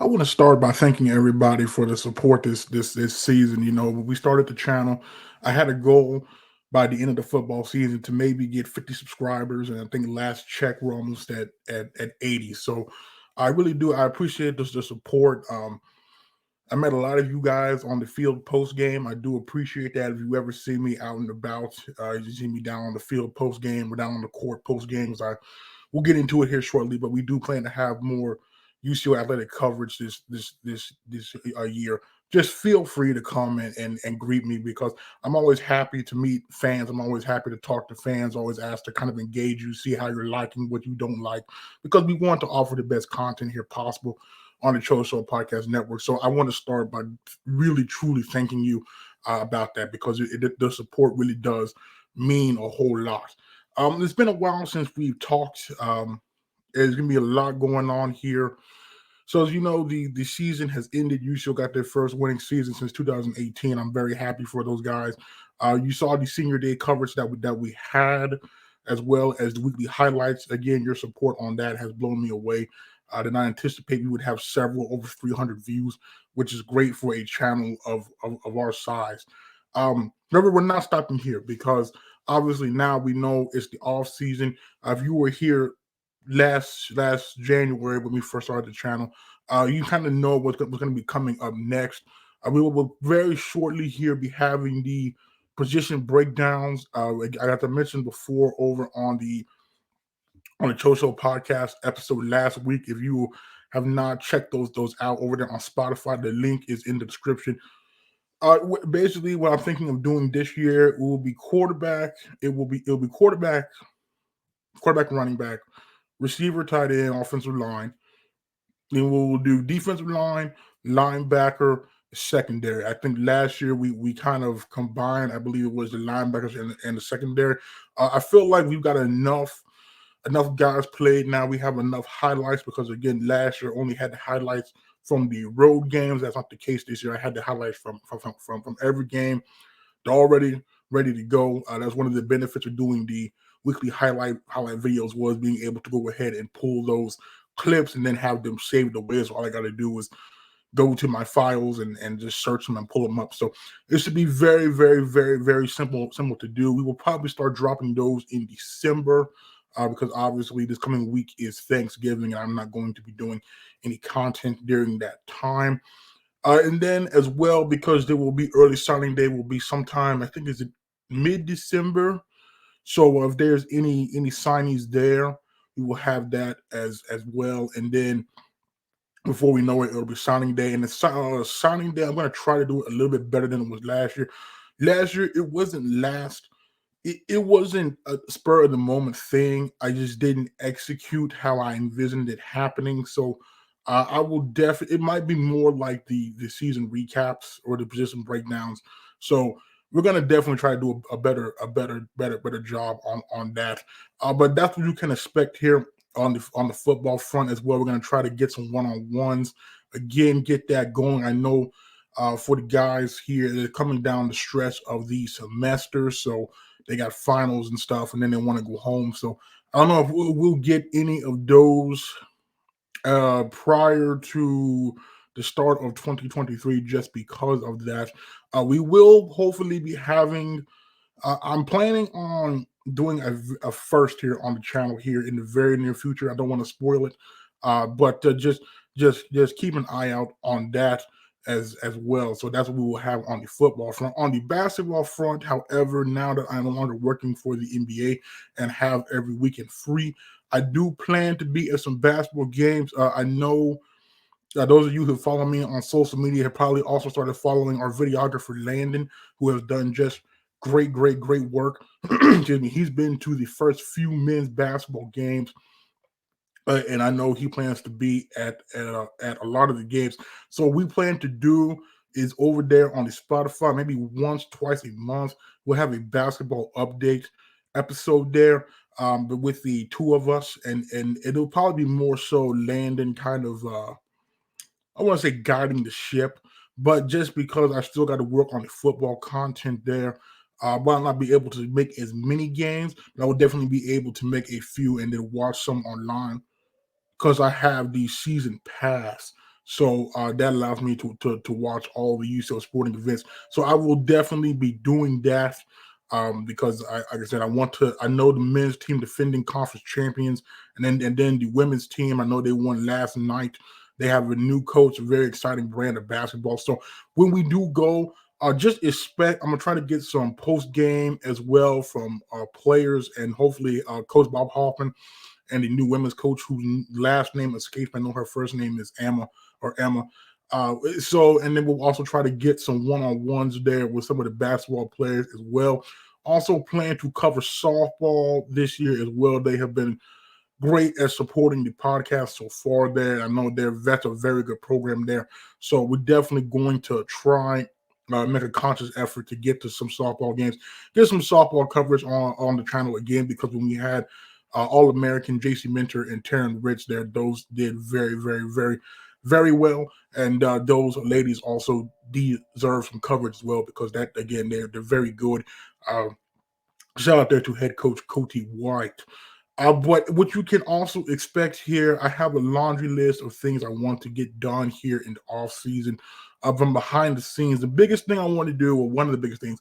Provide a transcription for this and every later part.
I want to start by thanking everybody for the support this season. When we started the channel, I had a goal by the end of the football season to maybe get 50 subscribers, and I think last check we're almost at 80. So I really do. I appreciate the support. I met a lot of you guys on the field post game. I do appreciate that. If you ever see me out and about, you see me down on the field post game or down on the court post games. We'll get into it here shortly, but we do plan to have more UCO athletic coverage this year. Just feel free to come and greet me because I'm always happy to meet fans. I'm always happy to talk to fans. Always ask to kind of engage you, see how you're liking what you don't like, because we want to offer the best content here possible on the Cho Show Podcast Network. So I want to start by really truly thanking you about that because the support really does mean a whole lot. It's been a while since we've talked. There's gonna be a lot going on here. So as you know, the season has ended. UCO got their first winning season since 2018. I'm very happy for those guys. You saw the senior day coverage that we had, as well as the weekly highlights. Again, your support on that has blown me away. I did not anticipate we would have several over 300 views, which is great for a channel of our size. Remember, we're not stopping here because obviously now we know it's the off season. If you were here last January when we first started the channel, you kind of know what's going to be coming up next. We will very shortly here be having the position breakdowns. I got to mention before over on the Cho podcast episode last week. If you have not checked those out over there on Spotify, the link is in the description. Basically, what I'm thinking of doing this year, it will be quarterback. It'll be quarterback, running back, receiver, tight end, offensive line. Then we'll do defensive line, linebacker, secondary. I think last year we kind of combined. I believe it was the linebackers and the secondary. I feel like we've got enough guys played now. We have enough highlights because again, last year only had the highlights from the road games. That's not the case this year. I had the highlights from every game. They're already ready to go. That's one of the benefits of doing the weekly highlight videos was being able to go ahead and pull those clips and then have them saved away. So all I got to do is go to my files and just search them and pull them up. So it should be very, very, very, very simple to do. We will probably start dropping those in December because obviously this coming week is Thanksgiving and I'm not going to be doing any content during that time. And then as well, because there will be early signing day, will be sometime, I think it's mid-December. So if there's any signees there, we will have that as well. And then before we know it, it'll be signing day. And the signing day, I'm going to try to do it a little bit better than it was last year. Last year, it wasn't a spur of the moment thing. I just didn't execute how I envisioned it happening. So I will definitely. It might be more like the season recaps or the position breakdowns. So we're gonna definitely try to do a better job on that. But that's what you can expect here on the football front as well. We're gonna try to get some one-on-ones again, get that going. I know for the guys here, they're coming down the stretch of the semester, so they got finals and stuff, and then they want to go home. So I don't know if we'll get any of those prior to the start of 2023 just because of that. We will hopefully be having, I'm planning on doing a first here on the channel here in the very near future. I don't want to spoil it, but just keep an eye out on that as well. So that's what we will have on the football front. On the basketball front, however, now that I'm no longer working for the NBA and have every weekend free, I do plan to be at some basketball games. I know those of you who follow me on social media have probably also started following our videographer Landon, who has done just great work. Excuse me. He's been to the first few men's basketball games, and I know he plans to be at a lot of the games. So what we plan to do is over there on the Spotify, maybe once, twice a month, we'll have a basketball update episode there. But with the two of us, and it'll probably be more so Landon kind of I want to say guiding the ship, but just because I still got to work on the football content there, while not be able to make as many games, but I will definitely be able to make a few and then watch some online because I have the season pass. So that allows me to watch all the UCL sporting events. So I will definitely be doing that because like I said, I want to. I know the men's team defending conference champions, and then the women's team. I know they won last night. They have a new coach, a very exciting brand of basketball. So when we do go, just expect. I'm gonna try to get some post game as well from players and hopefully Coach Bob Hoffman and the new women's coach whose last name escapes. I know her first name is Emma. And then we'll also try to get some one-on-ones there with some of the basketball players as well. Also plan to cover softball this year as well. They have been great at supporting the podcast so far there. I know that's a very good program there. So we're definitely going to try make a conscious effort to get to some softball games, get some softball coverage on the channel again, because when we had All-American JC Minter and Taryn Rich there, those did very, very, very, very well. And those ladies also deserve some coverage as well, because that, again, they're very good. Shout out there to head coach Coty White. But what you can also expect here, I have a laundry list of things I want to get done here in the off season. From behind the scenes, the biggest thing I want to do, or one of the biggest things,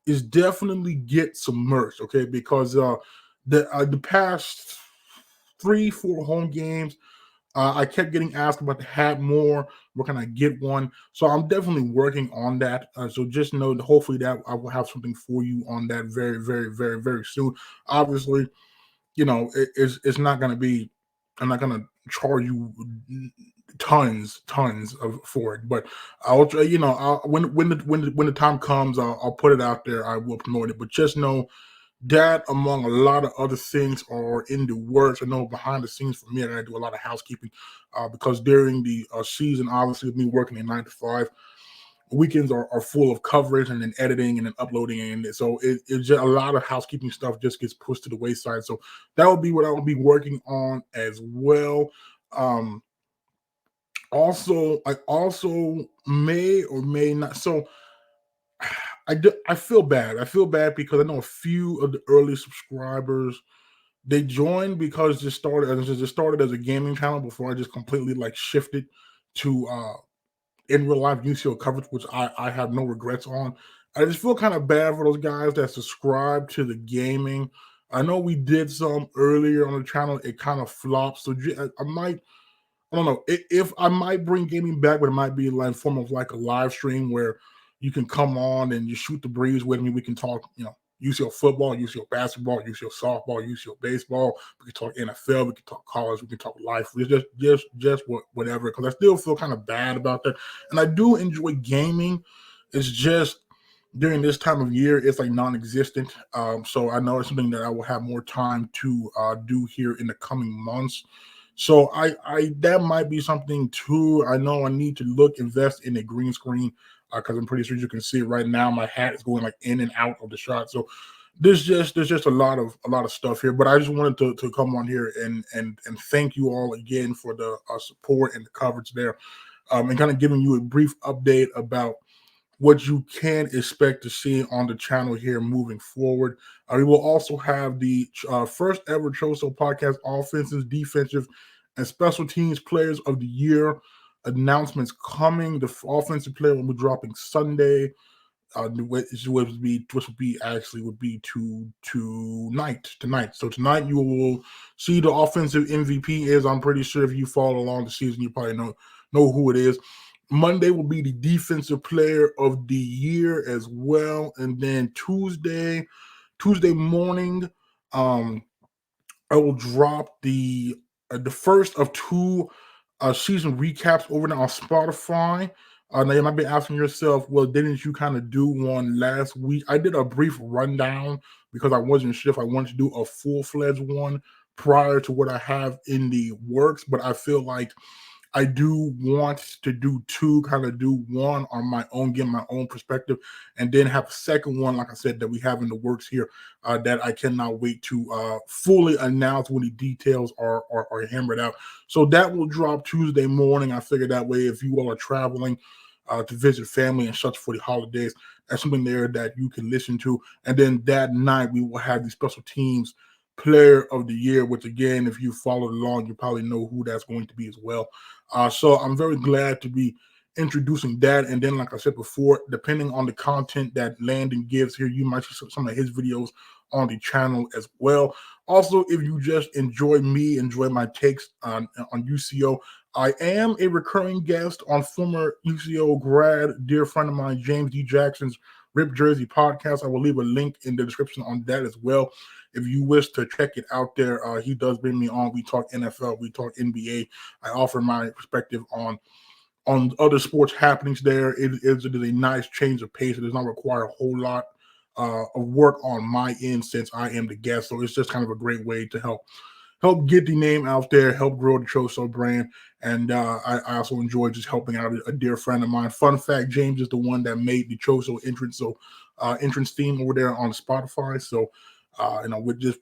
is definitely get some merch. Okay, because the past 3-4 home games, I kept getting asked about the hat more. Where can I get one? So I'm definitely working on that. So just know that hopefully that I will have something for you on that very, very, very, very soon. Obviously, it's not going to be. I'm not going to charge you tons of for it, but I'll try. When the time comes, I'll put it out there. I will promote it, but just know that, among a lot of other things, are in the works. I know behind the scenes for me, I do a lot of housekeeping because during the season, obviously, with me working in 9 to 5, weekends are full of coverage and then editing and then uploading. And so it's just a lot of housekeeping stuff just gets pushed to the wayside. So that will be what I will be working on as well. Um, I also may or may not. So I feel bad. I feel bad because I know a few of the early subscribers, they joined because it just started as a gaming channel before I just completely like shifted to in real life UCL coverage, which I have no regrets on. I just feel kind of bad for those guys that subscribe to the gaming. I know we did some earlier on the channel. It kind of flopped, so I don't know if I might bring gaming back, but it might be like form of like a live stream where you can come on and you shoot the breeze with me. We can talk, UCL football, UCL basketball, UCL softball, UCL baseball. We can talk NFL. We can talk college. We can talk life. It's just whatever. Because I still feel kind of bad about that, and I do enjoy gaming. It's just during this time of year, it's like non-existent. So I know it's something that I will have more time to do here in the coming months. So I that might be something too. I know I need to invest in a green screen because I'm pretty sure you can see it right now. My hat is going like in and out of the shot. So there's just a lot of stuff here. But I just wanted to come on here and thank you all again for the support and the coverage there, and kind of giving you a brief update about what you can expect to see on the channel here moving forward. We will also have the first ever Choso podcast offensive, defensive, and special teams players of the year announcements coming. The offensive player will be dropping Sunday. Which would be tonight. So tonight you will see the offensive MVP is. I'm pretty sure if you follow along the season, you probably know who it is. Monday will be the defensive player of the year as well, and then Tuesday morning, I will drop the first of two season recaps over there on Spotify. Now you might be asking yourself, well, didn't you kind of do one last week? I did a brief rundown because I wasn't sure if I wanted to do a full-fledged one prior to what I have in the works, but I feel like I do want to do two, kind of do one on my own, get my own perspective, and then have a second one, like I said, that we have in the works here that I cannot wait to fully announce when the details are hammered out. So that will drop Tuesday morning. I figure that way, if you all are traveling to visit family and such for the holidays, that's something there that you can listen to. And then that night, we will have the special teams player of the year, which again, if you followed along, you probably know who that's going to be as well. So I'm very glad to be introducing that. And then, like I said before, depending on the content that Landon gives here, you might see some of his videos on the channel as well. Also, if you just enjoy me, enjoy my takes on UCO, I am a recurring guest on former UCO grad, dear friend of mine, James D. Jackson's Rip Jersey podcast. I will leave a link in the description on that as well. If you wish to check it out there, he does bring me on. We talk NFL, we talk NBA. I offer my perspective on other sports happenings there. It is a nice change of pace. It does not require a whole lot of work on my end since I am the guest. So it's just kind of a great way to help get the name out there, help grow the Choso brand. And I also enjoy just helping out a dear friend of mine. Fun fact, James is the one that made the Choso entrance theme over there on Spotify. So with just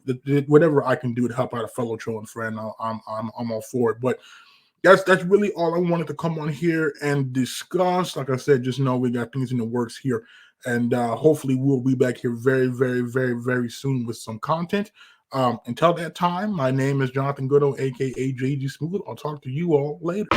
whatever I can do to help out a fellow Cholan friend, I'm all for it. But that's really all I wanted to come on here and discuss. Like I said, just know we got things in the works here, and hopefully we'll be back here very, very, very, very soon with some content. Until that time, my name is Jonathan Goodo, aka JG Smooth. I'll talk to you all later.